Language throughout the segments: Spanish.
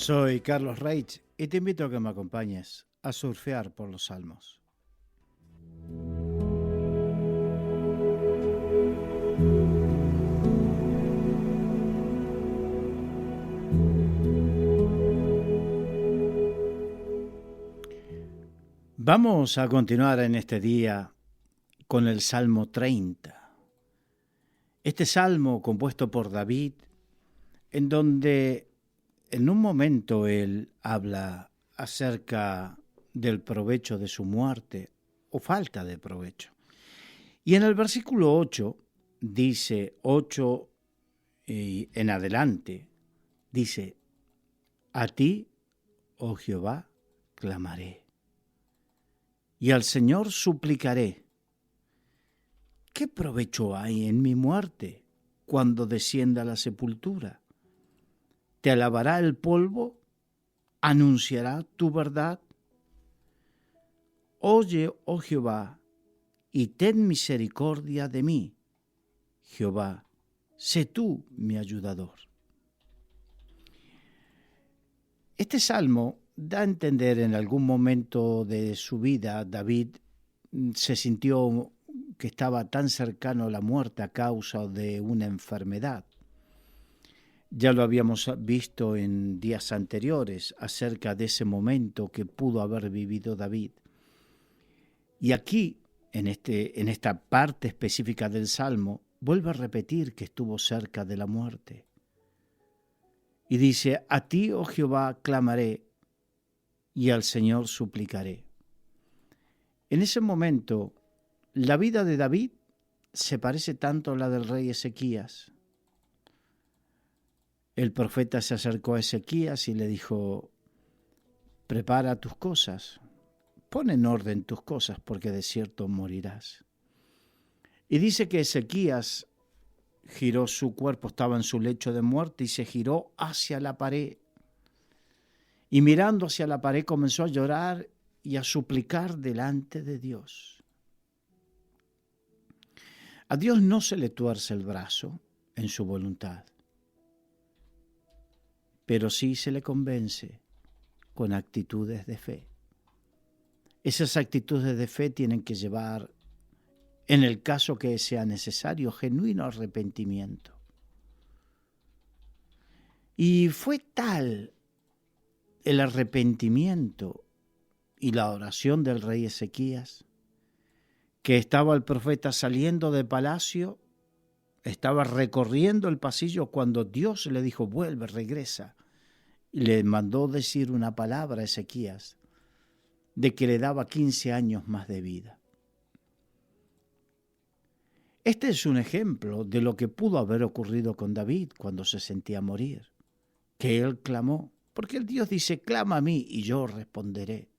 Soy Carlos Reich y te invito a que me acompañes a surfear por los salmos. Vamos a continuar en este día con el Salmo 30. Este salmo compuesto por David, en donde en un momento él habla acerca del provecho de su muerte o falta de provecho. Y en el versículo 8 dice, 8 y en adelante, dice, a ti, oh Jehová, clamaré, y al Señor suplicaré. ¿Qué provecho hay en mi muerte cuando descienda a la sepultura? ¿Te alabará el polvo? ¿Anunciará tu verdad? Oye, oh Jehová, y ten misericordia de mí. Jehová, sé tú mi ayudador. Este salmo da a entender en algún momento de su vida, David se sintió que estaba tan cercano a la muerte a causa de una enfermedad. Ya lo habíamos visto en días anteriores acerca de ese momento que pudo haber vivido David. Y aquí, en esta parte específica del Salmo, vuelve a repetir que estuvo cerca de la muerte. Y dice, a ti, oh Jehová, clamaré, y al Señor suplicaré. En ese momento, la vida de David se parece tanto a la del rey Ezequías. El profeta se acercó a Ezequías y le dijo, prepara tus cosas, pon en orden tus cosas, porque de cierto morirás. Y dice que Ezequías giró su cuerpo, estaba en su lecho de muerte y se giró hacia la pared. Y mirando hacia la pared comenzó a llorar y a suplicar delante de Dios. A Dios no se le tuerce el brazo en su voluntad, pero sí se le convence con actitudes de fe. Esas actitudes de fe tienen que llevar, en el caso que sea necesario, genuino arrepentimiento. Y fue tal el arrepentimiento y la oración del rey Ezequías que estaba el profeta saliendo del palacio, estaba recorriendo el pasillo cuando Dios le dijo, vuelve, regresa. Y le mandó decir una palabra a Ezequías de que le daba 15 años más de vida. Este es un ejemplo de lo que pudo haber ocurrido con David cuando se sentía morir, que él clamó, porque el Dios dice, clama a mí y yo responderé.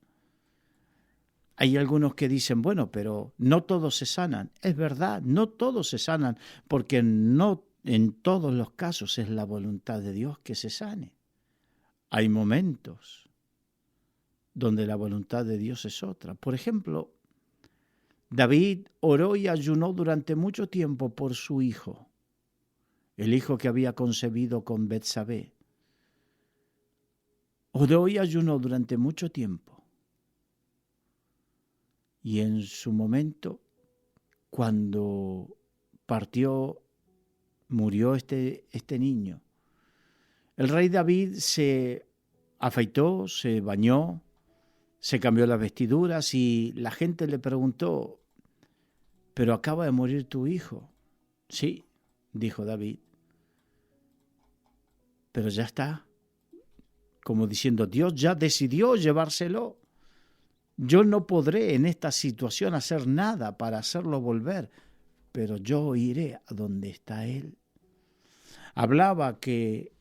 Hay algunos que dicen, bueno, pero no todos se sanan. Es verdad, no todos se sanan, porque no en todos los casos es la voluntad de Dios que se sane. Hay momentos donde la voluntad de Dios es otra. Por ejemplo, David oró y ayunó durante mucho tiempo por su hijo, el hijo que había concebido con Betsabé. Oró y ayunó durante mucho tiempo. Y en su momento, cuando murió este niño, el rey David se afeitó, se bañó, se cambió las vestiduras y la gente le preguntó, ¿pero acaba de morir tu hijo? Sí, dijo David, pero ya está, como diciendo, Dios ya decidió llevárselo. Yo no podré en esta situación hacer nada para hacerlo volver, pero yo iré a donde está Él. Hablaba que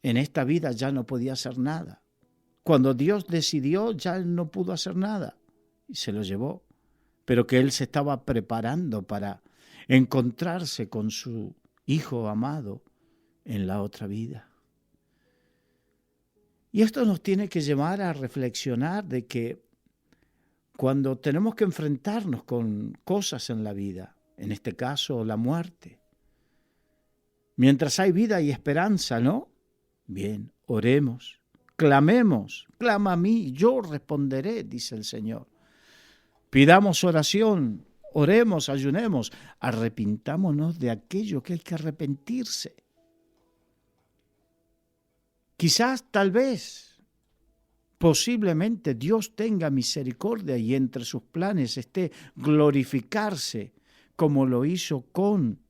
en esta vida ya no podía hacer nada. Cuando Dios decidió, ya Él no pudo hacer nada y se lo llevó, pero que Él se estaba preparando para encontrarse con su Hijo amado en la otra vida. Y esto nos tiene que llevar a reflexionar de que cuando tenemos que enfrentarnos con cosas en la vida, en este caso la muerte, mientras hay vida y esperanza, ¿no? Bien, oremos, clamemos, clama a mí, yo responderé, dice el Señor. Pidamos oración, oremos, ayunemos, arrepintámonos de aquello que hay que arrepentirse. Quizás, tal vez, posiblemente Dios tenga misericordia y entre sus planes esté glorificarse como lo hizo con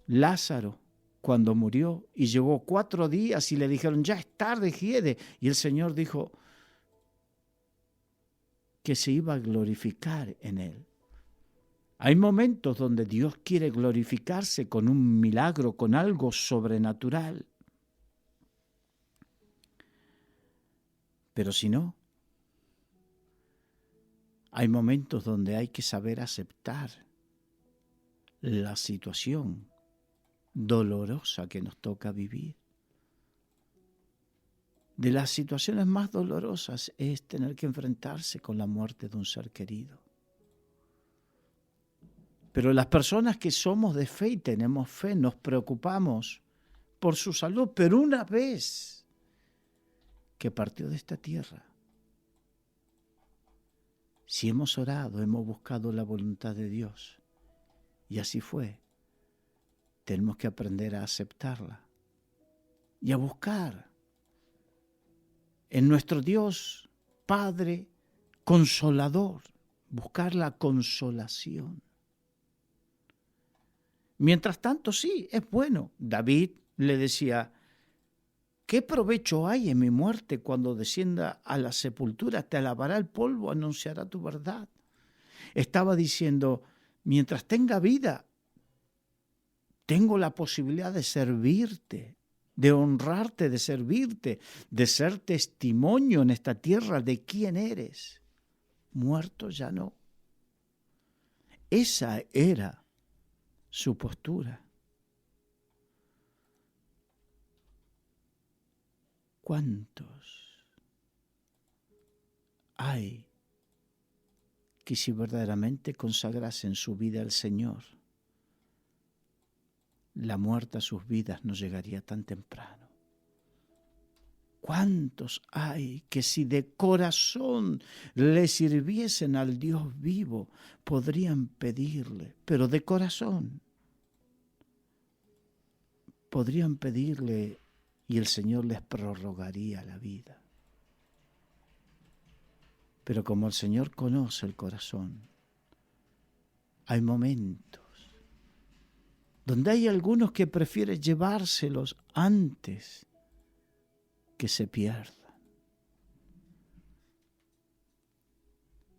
Lázaro cuando murió y llevó 4 días y le dijeron, ya es tarde, hiede. Y el Señor dijo que se iba a glorificar en él. Hay momentos donde Dios quiere glorificarse con un milagro, con algo sobrenatural. Pero si no, hay momentos donde hay que saber aceptar la situación dolorosa que nos toca vivir. De las situaciones más dolorosas es tener que enfrentarse con la muerte de un ser querido. Pero las personas que somos de fe y tenemos fe, nos preocupamos por su salud, pero una vez que partió de esta tierra, si hemos orado, hemos buscado la voluntad de Dios, y así fue, tenemos que aprender a aceptarla y a buscar en nuestro Dios Padre consolador, buscar la consolación. Mientras tanto, sí, es bueno. David le decía, ¿qué provecho hay en mi muerte? Cuando descienda a la sepultura, te alabará el polvo, anunciará tu verdad. Estaba diciendo, mientras tenga vida, tengo la posibilidad de servirte, de honrarte, de servirte, de ser testimonio en esta tierra de quién eres. Muerto ya no. Esa era su postura. ¿Cuántos hay que si verdaderamente consagrasen su vida al Señor, la muerte a sus vidas no llegaría tan temprano? ¿Cuántos hay que si de corazón le sirviesen al Dios vivo, podrían pedirle, pero de corazón, podrían pedirle y el Señor les prorrogaría la vida? Pero como el Señor conoce el corazón, hay momentos donde hay algunos que prefieren llevárselos antes que se pierdan.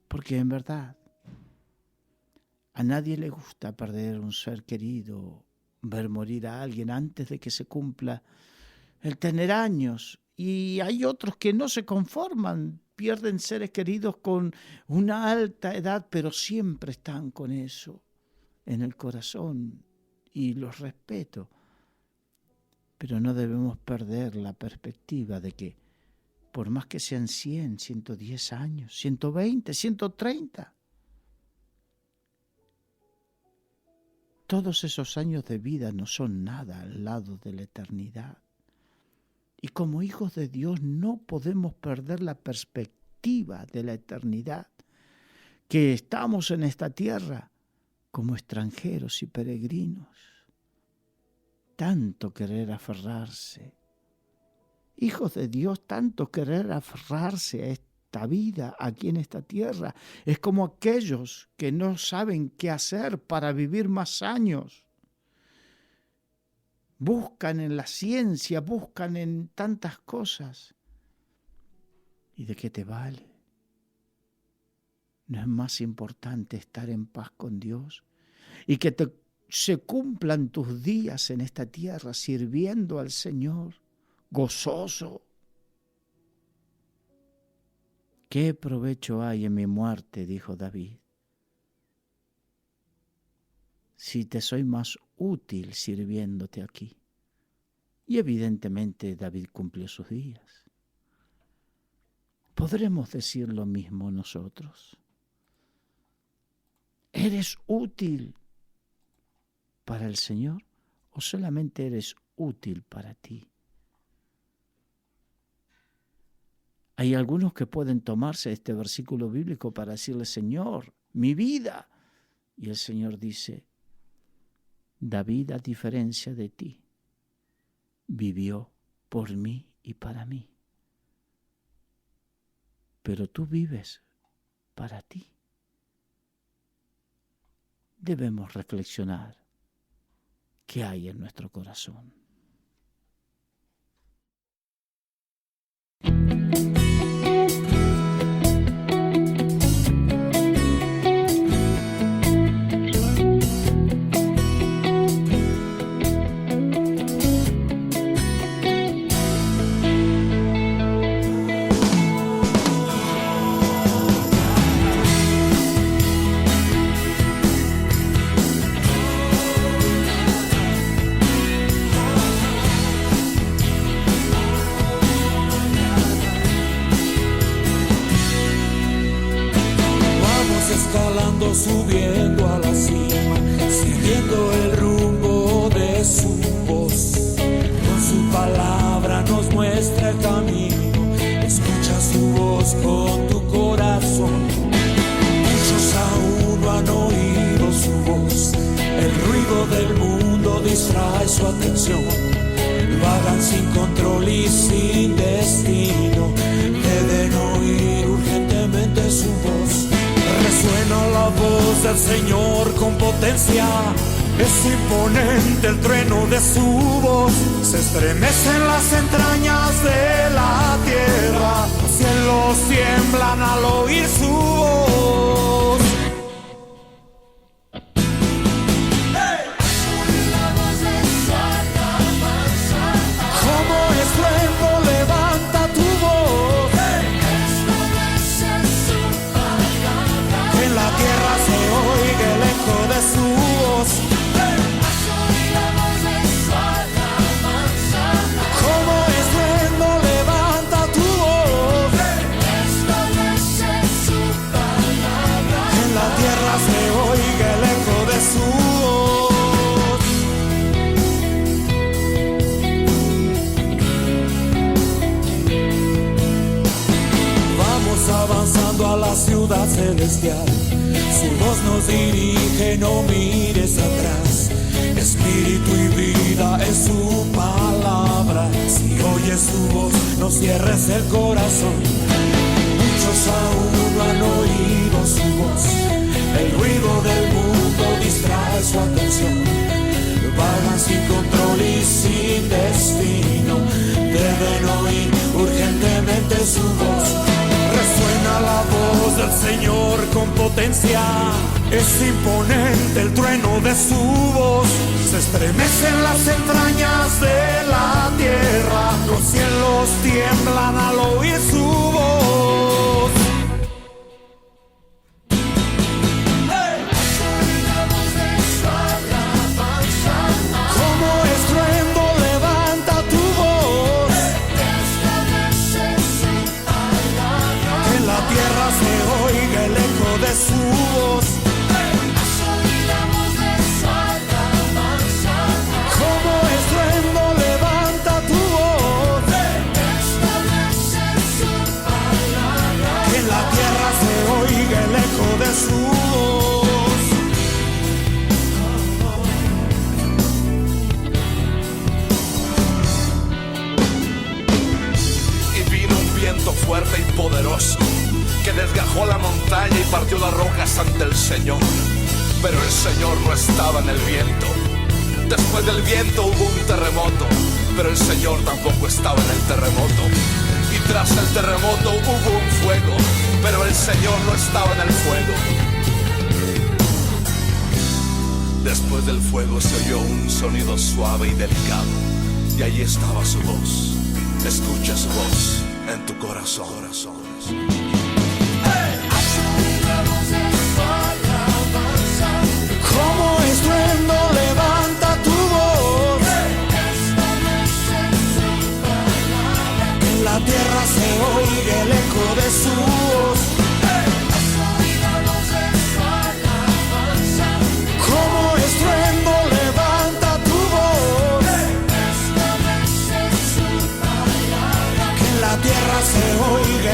Porque en verdad, a nadie le gusta perder un ser querido, ver morir a alguien antes de que se cumpla el tener años. Y hay otros que no se conforman, pierden seres queridos con una alta edad, pero siempre están con eso en el corazón y los respeto. Pero no debemos perder la perspectiva de que por más que sean 100, 110 años, 120, 130, todos esos años de vida no son nada al lado de la eternidad. Y como hijos de Dios no podemos perder la perspectiva de la eternidad, que estamos en esta tierra como extranjeros y peregrinos. Tanto querer aferrarse, hijos de Dios, tanto querer aferrarse a esta vida aquí en esta tierra, es como aquellos que no saben qué hacer para vivir más años. Buscan en la ciencia, buscan en tantas cosas. ¿Y de qué te vale? ¿No es más importante estar en paz con Dios y que se cumplan tus días en esta tierra sirviendo al Señor, gozoso? ¿Qué provecho hay en mi muerte?, dijo David, si te soy más útil sirviéndote aquí. Y evidentemente David cumplió sus días. ¿Podremos decir lo mismo nosotros? ¿Eres útil para el Señor o solamente eres útil para ti? Hay algunos que pueden tomarse este versículo bíblico para decirle, Señor, mi vida. Y el Señor dice, David, a diferencia de ti, vivió por mí y para mí. Pero tú vives para ti. Debemos reflexionar qué hay en nuestro corazón. Subiendo a la cima, siguiendo el rumbo de su voz. Con su palabra nos muestra el camino. Escucha su voz con tu corazón. Muchos aún no han oído su voz. El ruido del mundo distrae su atención. Vagan sin control y sin destino. Deben oír urgentemente su voz. Resuena la voz del Señor con potencia. Es imponente el trueno de su voz. Se estremecen las entrañas de la tierra. Los cielos tiemblan al oír su voz. Como estruendo levanta tu voz. En la tierra se oiga el eco de su voz. Como estruendo levanta tu voz. En la tierra se oiga el eco de su voz. Vamos avanzando a la ciudad celestial. Su voz nos dirige, no mires atrás. Espíritu y vida es su palabra. Si oyes su voz, no cierres el corazón. Muchos aún no han oído su voz. El ruido del mundo distrae su atención. Vagan sin control y sin destino. Deben oír urgentemente su voz. Resuena la voz del Señor con potencia. Es imponente el trueno de su voz. Se estremecen las entrañas de la tierra. Los cielos tiemblan al oír su voz. Como estruendo levanta tu voz. En la tierra se oiga el eco de su voz. Como estruendo levanta tu voz. En la tierra se oiga el eco de su voz. Y vino un viento fuerte y poderoso que desgajó la montaña y partió las rocas ante el Señor. Pero el Señor no estaba en el viento. Después del viento hubo un terremoto, pero el Señor tampoco estaba en el terremoto. Y tras el terremoto hubo un fuego, pero el Señor no estaba en el fuego. Después del fuego se oyó un sonido suave y delicado, y allí estaba su voz. Escucha su voz en tu corazón. Como estruendo levanta tu voz. En la tierra se oiga el eco de su voz. Como estruendo levanta tu voz. Que en la tierra se oiga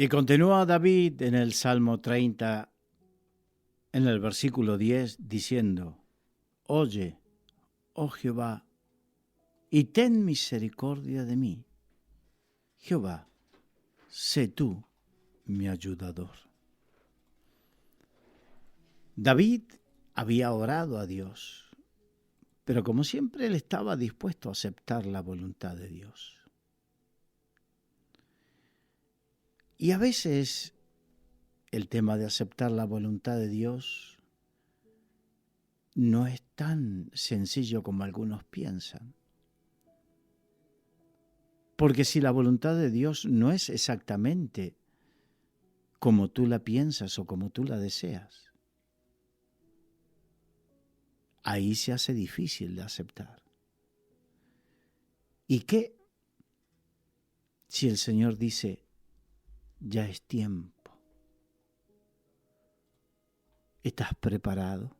Y continúa David en el Salmo 30, en el versículo 10, diciendo: Oye, oh Jehová, y ten misericordia de mí. Jehová, sé tú mi ayudador. David había orado a Dios, pero como siempre él estaba dispuesto a aceptar la voluntad de Dios. Y a veces el tema de aceptar la voluntad de Dios no es tan sencillo como algunos piensan. Porque si la voluntad de Dios no es exactamente como tú la piensas o como tú la deseas, ahí se hace difícil de aceptar. ¿Y qué si el Señor dice: ya es tiempo? ¿Estás preparado?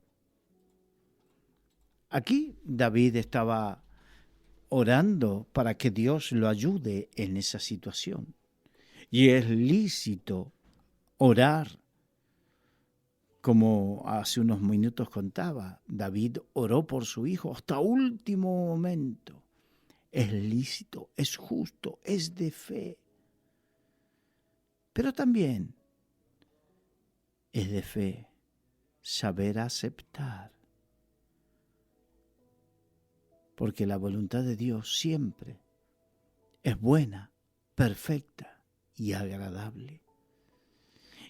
Aquí David estaba orando para que Dios lo ayude en esa situación. Y es lícito orar, como hace unos minutos contaba. David oró por su hijo hasta último momento. Es lícito, es justo, es de fe. Pero también es de fe saber aceptar. Porque la voluntad de Dios siempre es buena, perfecta y agradable.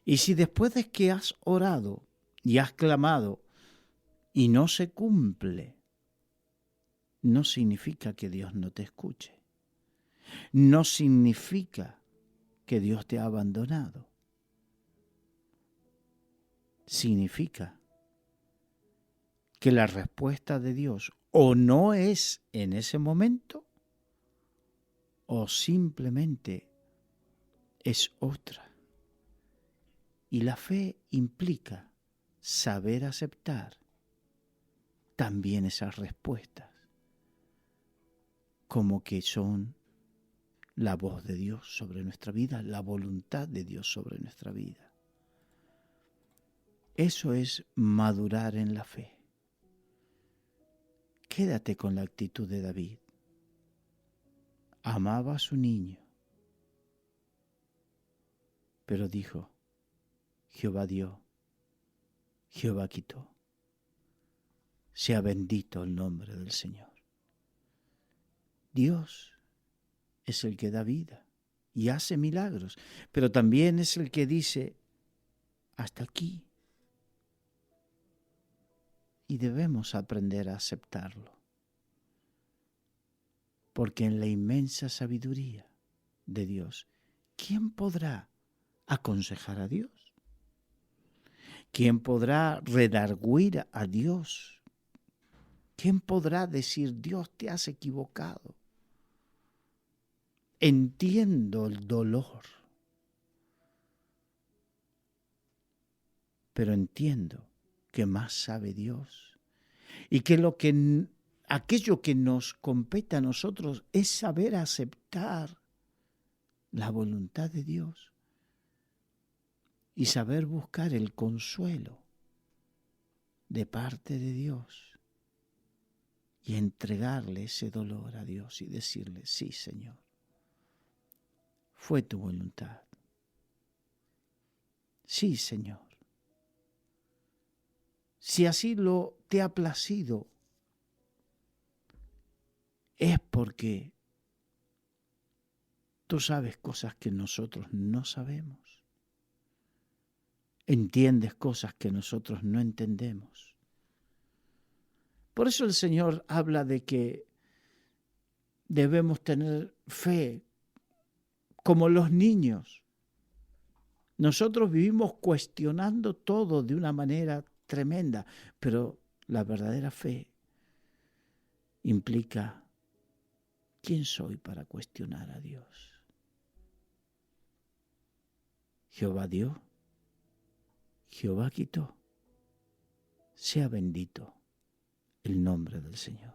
Y si después de que has orado y has clamado y no se cumple, no significa que Dios no te escuche. No significa que Dios te ha abandonado. Significa que la respuesta de Dios o no es en ese momento o simplemente es otra. Y la fe implica saber aceptar también esas respuestas como que son la voz de Dios sobre nuestra vida, la voluntad de Dios sobre nuestra vida. Eso es madurar en la fe. Quédate con la actitud de David. Amaba a su niño, pero dijo: Jehová dio, Jehová quitó. Sea bendito el nombre del Señor. Dios es el que da vida y hace milagros, pero también es el que dice: hasta aquí. Y debemos aprender a aceptarlo. Porque en la inmensa sabiduría de Dios, ¿quién podrá aconsejar a Dios? ¿Quién podrá redarguir a Dios? ¿Quién podrá decir: Dios, te has equivocado? Entiendo el dolor, pero entiendo que más sabe Dios y que aquello que nos compete a nosotros es saber aceptar la voluntad de Dios y saber buscar el consuelo de parte de Dios y entregarle ese dolor a Dios y decirle: sí, Señor, fue tu voluntad. Sí, Señor. Si así te ha placido, es porque tú sabes cosas que nosotros no sabemos. Entiendes cosas que nosotros no entendemos. Por eso el Señor habla de que debemos tener fe como los niños. Nosotros vivimos cuestionando todo de una manera tremenda, pero la verdadera fe implica: ¿quién soy para cuestionar a Dios? Jehová dio, Jehová quitó. Sea bendito el nombre del Señor.